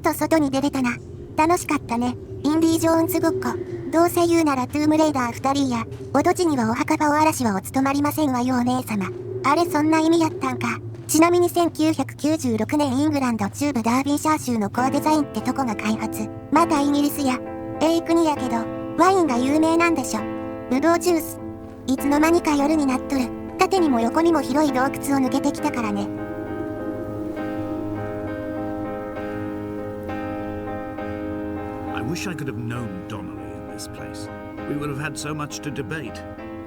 と外に出れたな。楽しかったね。インディ・ジョーンズごっこ。どうせ言うならトゥームレイダー2人や、おどちにはお墓場お嵐はお務まりませんわよお姉様。あれそんな意味やったんか。ちなみに1996年イングランド中部ダービーシャー州のコアデザインってとこが開発。またイギリスや、国やけど、ワインが有名なんでしょ。ブドウジュース。いつの間にか夜になっとる。縦にも横にも広い洞窟を抜けてきたからね。I wish I could have known Donnelly in this place. We would have had so much to debate.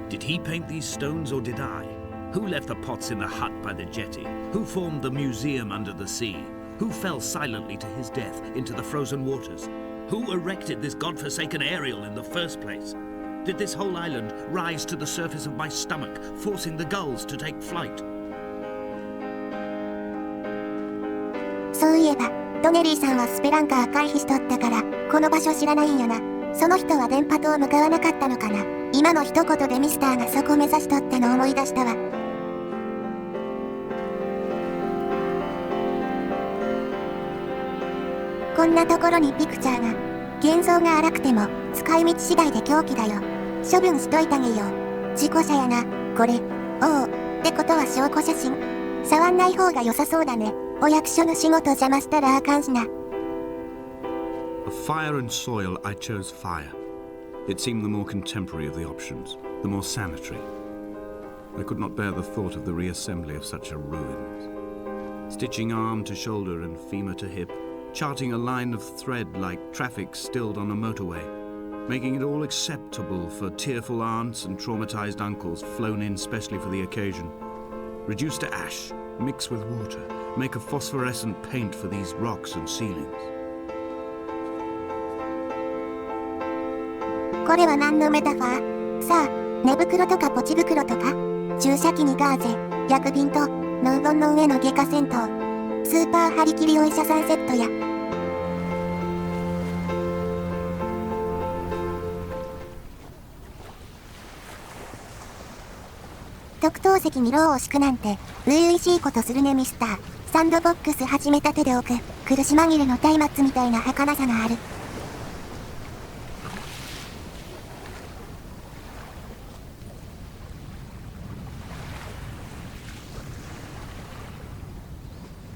Did he paint these stones or did I? Who left the pots in the hut by the jetty? Who formed the museum under the sea? Who fell silently to his death into the frozen waters? Who erected this godforsaken aerial in the first place? Did this whole island rise to the surface of my stomach, forcing the gulls to take flight? そういえば、ドネリーさんはスペランカー回避しとったから、この場所知らないんよな。その人は電波塔向かわなかったのかな。今の一言でミスターがそこ目指しとっての思い出したわ。こんなところにピクチャーが。現像が荒くても、使い道次第で凶器だよ。処分しといたげよ。事故車やな、これ。おお、ってことは証拠写真。触んない方が良さそうだね。お役所の仕事邪魔したらあかんしな。Of fire and soil, I chose fire. It seemed the more contemporary of the options, the more sanitary. I could not bear the thought of the reassembly of such a ruins. Stitching arm to shoulder and femur to hip, charting a line of thread like traffic stilled on a motorway, making it all acceptable for tearful aunts and traumatized uncles flown in specially for the occasion. Reduce to ash, mix with water, make a phosphorescent paint for these rocks and ceilings. これは何のメタファー？さあ、寝袋とかポチ袋とか、注射器にガーゼ、薬瓶と、ノウボンの上の外科銭湯、スーパー張り切りお医者さんセットや。特等席にローを敷くなんて、初々しいことするねミスター。サンドボックス始めたてでおく、苦し紛れの松明みたいな儚さがある。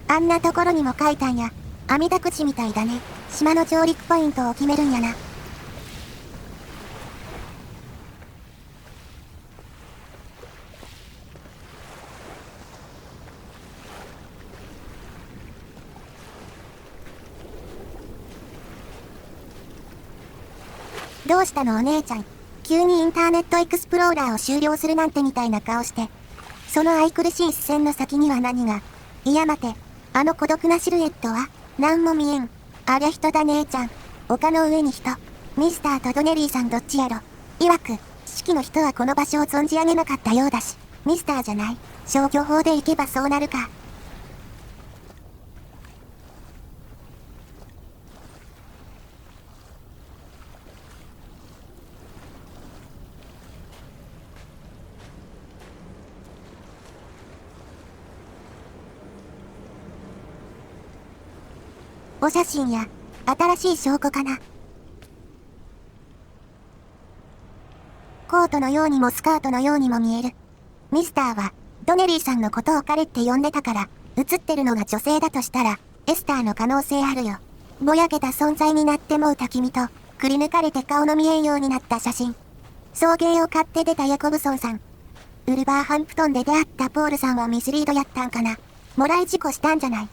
あんなところにも書いたんや。網だくじみたいだね。島の上陸ポイントを決めるんやな。どうしたのお姉ちゃん。急にインターネットエクスプローラーを終了するなんてみたいな顔して。その愛くるしい視線の先には何が。いや待て。あの孤独なシルエットはなんも見えん。ありゃ人だ姉ちゃん。丘の上に人。ミスターとドネリーさんどっちやろ。曰く、知識の人はこの場所を存じ上げなかったようだし。ミスターじゃない。消去法で行けばそうなるか。お写真や、新しい証拠かな。コートのようにもスカートのようにも見える。ミスターは、ドネリーさんのことを彼って呼んでたから、写ってるのが女性だとしたら、エスターの可能性あるよ。ぼやけた存在になってもうた君と、くり抜かれて顔の見えんようになった写真。送迎を買って出たヤコブソンさん。ウルバーハンプトンで出会ったポールさんはミスリードやったんかな。もらい事故したんじゃない。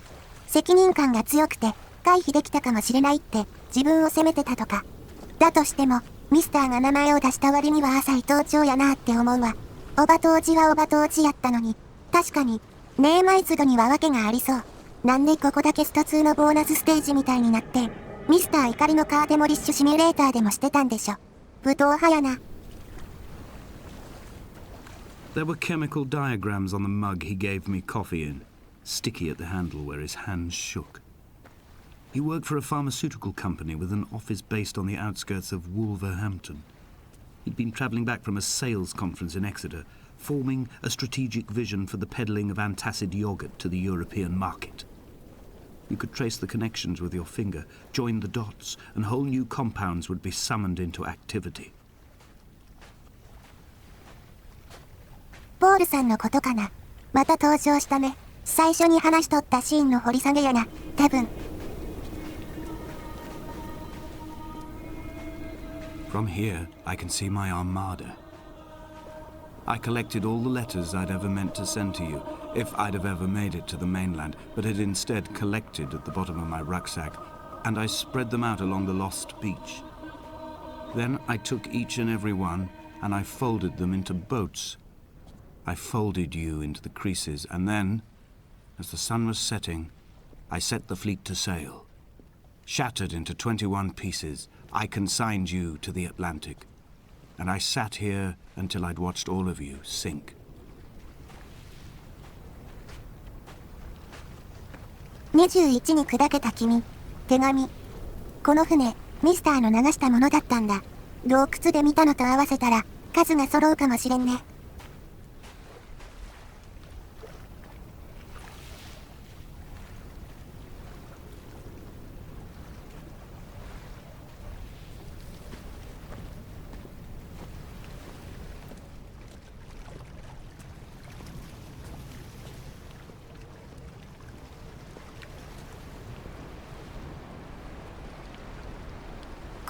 責任感が強くて、回避できたかもしれないって自分を責めてたとか。だとしても、ミスターが名前を出した割には浅い盗聴やなって思うわ。オバトーチはオバトーチやったのに。確かに、ネーマイズドには訳がありそう。なんでここだけスト2のボーナスステージみたいになって、ミスター怒りのカーデモリッシュシミュレーターでもしてたんでしょ。武闘派やな。There were chemical diagrams on the mug he gave me coffee in, sticky at the handle where his hands shook. He worked for a pharmaceutical company with an office based on the outskirts of Wolverhampton. He'd been travelling back from a sales conference in Exeter, forming a strategic vision for the peddling of antacid yogurt to the European market. You could trace the connections with your finger, join the dots, and whole new compounds would be summoned into activity. ポールさんのことかな。また登場したね。最初に話しとったシーンの掘り下げやな、多分。From here, I can see my armada. I collected all the letters I'd ever meant to send to you, if I'd have ever made it to the mainland, but had instead collected at the bottom of my rucksack, and I spread them out along the lost beach. Then I took each and every one, and I folded them into boats. I folded you into the creases, and then, as the sun was setting, I set the fleet to sail. Shattered into 21 pieces, I consigned you to the Atlantic, and I sat here until I'd watched all of you sink. 21に砕けた君。手紙。この船、ミスターの流したものだったんだ。洞窟で見たのと合わせたら、数が揃うかもしれんね。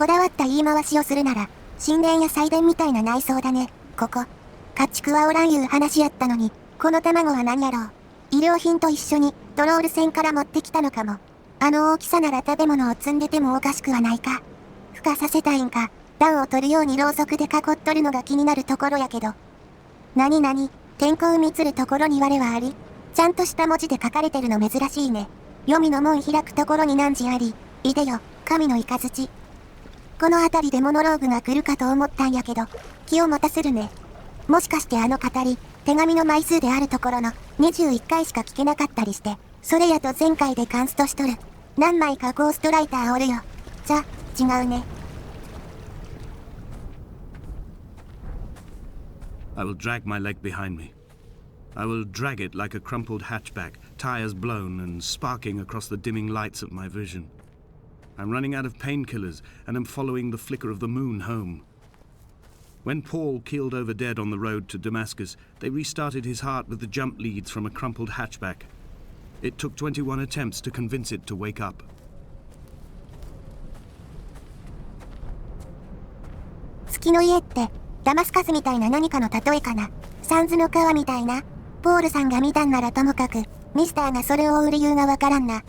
こだわった言い回しをするなら、神殿や祭殿みたいな内装だね、ここ。家畜はおらんいう話やったのに、この卵は何やろう。医療品と一緒に、トロール船から持ってきたのかも。あの大きさなら食べ物を積んでてもおかしくはないか。孵化させたいんか、暖を取るようにろうそくで囲っとるのが気になるところやけど。なになに、天候みつるところに我はあり。ちゃんとした文字で書かれてるの珍しいね。黄泉の門開くところに汝あり、いでよ、神の雷。この辺りでモノローグが来るかと思ったんやけど、気を持たせるね。もしかしてあの語り、手紙の枚数であるところの21回しか聞けなかったりして、それやと前回でカンストしとる。何枚かゴーストライターおるよ。じゃ、違うね。I will drag my leg behind me. I will drag it like a crumpled hatchback, tires blown and sparking across the dimming lights of my vision. I'm running out of painkillers and am following the flicker of the moon home. When Paul keeled over dead on the road to Damascus, they restarted his heart with the jump leads from a crumpled hatchback. It took 21 attempts to convince it to wake up. 月の家って、ダマスカスみたいな何かの例えかな。サンズの川みたいな。ポールさんが見たんならともかく、ミスターがそれを追う理由がわからんな。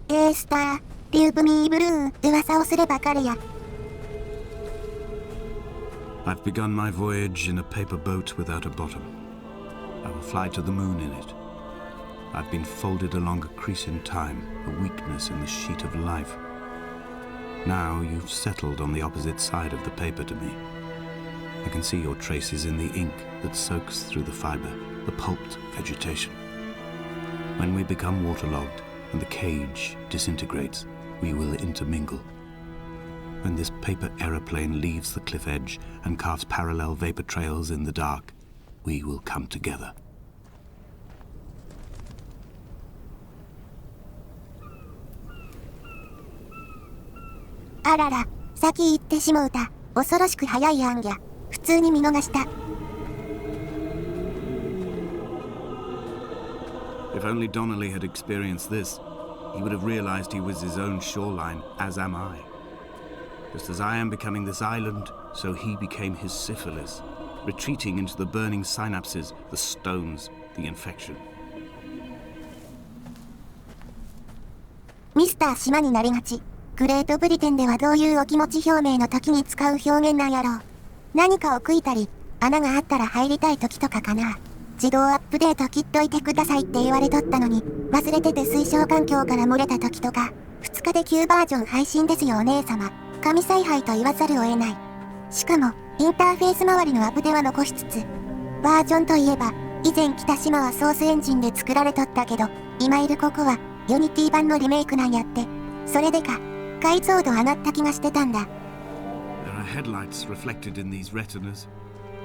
エースター、リューブミーブルーン、噂をすれば彼や。I've begun my voyage in a paper boat without a bottom. I will fly to the moon in it. I've been folded along a crease in time, a weakness in the sheet of life. Now you've settled on the opposite side of the paper to me. I can see your traces in the ink that soaks through the fiber, the pulped vegetation. When we become waterlogged and the cage disintegrates, we will intermingle. When this paper aeroplane leaves the cliff edge and carves parallel vapor trails in the dark, we will come together. あらら、先行ってしもうた。恐ろしく早い案や。普通に見逃した。If only Donnelly had experienced this, he would have realized he was his own shoreline, as am I. Just as I am becoming this island, so he became his syphilis, retreating into the burning synapses, the stones, the infection. ミスター島になりがち。グレートブリテンではどういうお気持ち表明の時に使う表現なんやろう。何かを食いたり、穴があったら入りたい時とかかな。自動アップデート切っといてくださいって言われとったのに、忘れてて推奨環境から漏れた時とか、2日で旧バージョン配信ですよお姉様。神采配と言わざるを得ない。しかも、インターフェース周りのアップデは残しつつ、バージョンといえば、以前来た島はソースエンジンで作られとったけど、今いるここは、ユニティ版のリメイクなんやって。それでか、解像度上がった気がしてたんだ。There are headlights reflected in these retinas.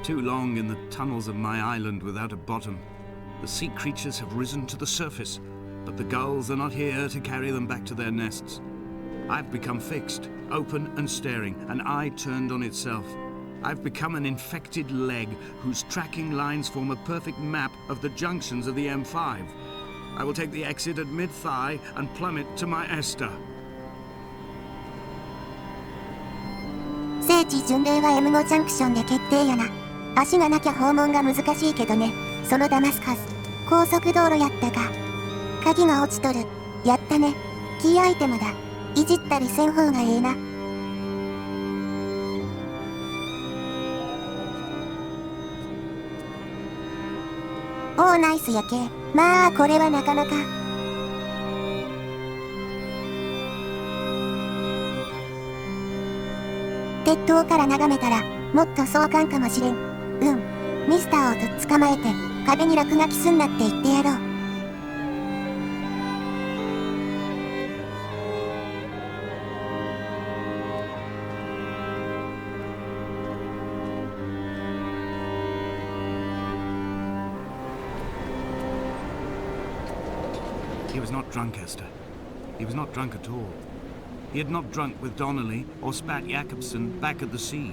Too long in the tunnels of my island without a bottom. The sea creatures have risen to the surface. But the gulls are not here to carry them back to their nests. I've become fixed, open and staring, an eye turned on itself. I've become an infected leg whose tracking lines form a perfect map of the junctions of the M5. I will take the exit at mid-thigh and plummet to my Esther. 聖地巡礼は M5 ジャンクションで決定やな。足がなきゃ訪問が難しいけどね。そのダマスカス、高速道路やったか。鍵が落ちとる。やったね。キーアイテムだ。いじったりせん方がええな。おーナイスやけ。まあこれはなかなか。鉄塔から眺めたらもっと壮観かもしれん。ミスターをとっ捕まえて壁に落書きすんなって言ってやろう。He was not drunk, Esther. He was not drunk at all. He had not drunk with Donnelly or spat Jakobsen back at the sea.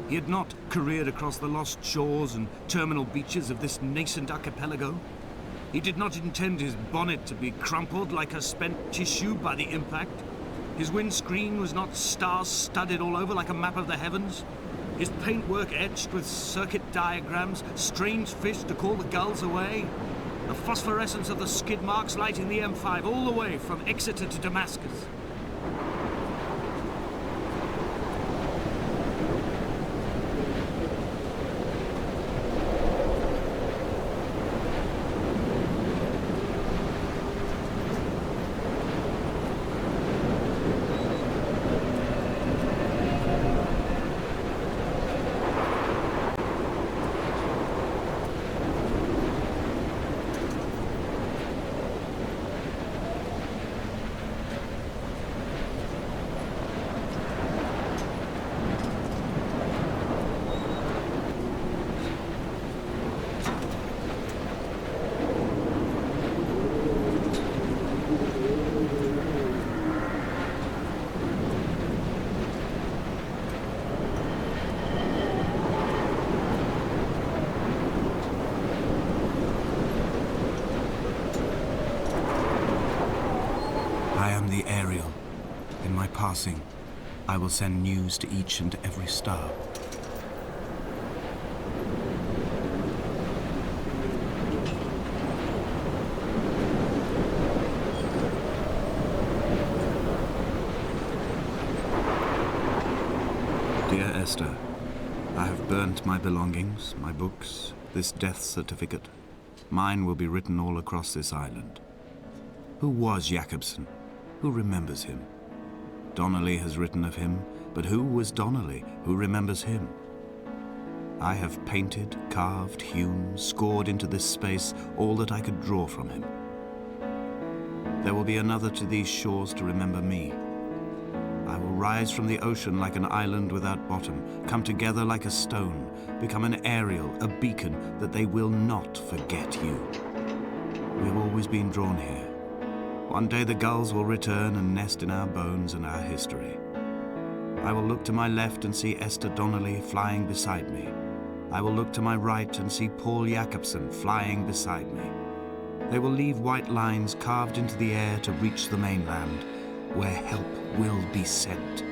He had not careered across the lost shores and terminal beaches of this nascent archipelago. He did not intend his bonnet to be crumpled like a spent tissue by the impact. His windscreen was not star-studded all over like a map of the heavens. His paintwork etched with circuit diagrams, strange fish to call the gulls away. The phosphorescence of the skid marks lighting the M5 all the way from Exeter to Damascus. Passing, I will send news to each and every star. Dear Esther, I have burnt my belongings, my books, this death certificate. Mine will be written all across this island. Who was Jakobsen? Who remembers him? Donnelly has written of him, but who was Donnelly? Who remembers him? I have painted, carved, hewn, scored into this space all that I could draw from him. There will be another to these shores to remember me. I will rise from the ocean like an island without bottom, come together like a stone, become an aerial, a beacon, that they will not forget you. We have always been drawn here. One day the gulls will return and nest in our bones and our history. I will look to my left and see Esther Donnelly flying beside me. I will look to my right and see Paul Jakobsen flying beside me. They will leave white lines carved into the air to reach the mainland, where help will be sent.